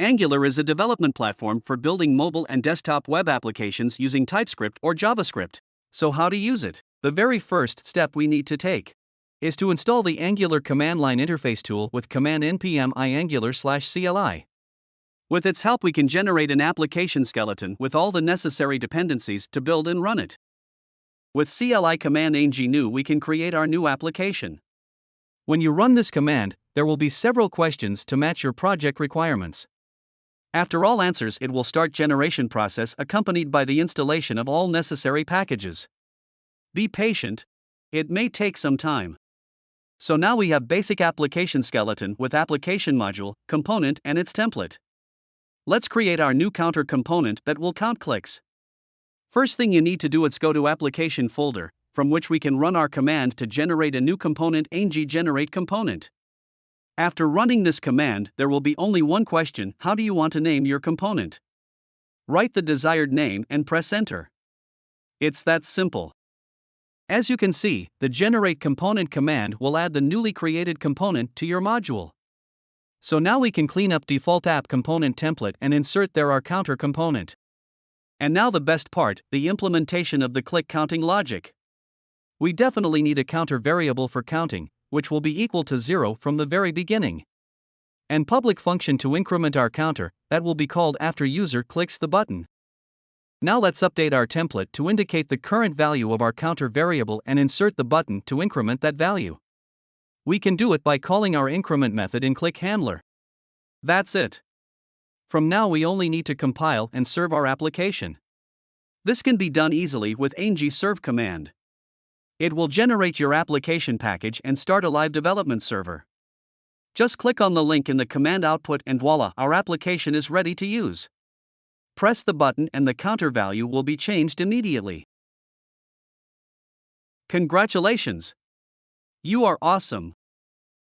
Angular is a development platform for building mobile and desktop web applications using TypeScript or JavaScript. So, how to use it? The very first step we need to take is to install the Angular command line interface tool with command npm iangular/cli. With its help, we can generate an application skeleton with all the necessary dependencies to build and run it. With CLI command ng-new, we can create our new application. When you run this command, there will be several questions to match your project requirements. After all answers, it will start generation process accompanied by the installation of all necessary packages. Be patient, it may take some time. So now we have basic application skeleton with application module, component and its template. Let's create our new counter component that will count clicks. First thing you need to do is go to application folder, from which we can run our command to generate a new component ng-generate component. After running this command, there will be only one question: how do you want to name your component? Write the desired name and press enter. It's that simple. As you can see, the generate component command will add the newly created component to your module. So now we can clean up default app component template and insert there our counter component. And now the best part, the implementation of the click counting logic. We definitely need a counter variable for counting, which will be equal to 0 from the very beginning. And public function to increment our counter, that will be called after user clicks the button. Now let's update our template to indicate the current value of our counter variable and insert the button to increment that value. We can do it by calling our increment method in click handler. That's it. From now we only need to compile and serve our application. This can be done easily with ng-serve command. It will generate your application package and start a live development server. Just click on the link in the command output and voila, our application is ready to use. Press the button and the counter value will be changed immediately. Congratulations! You are awesome!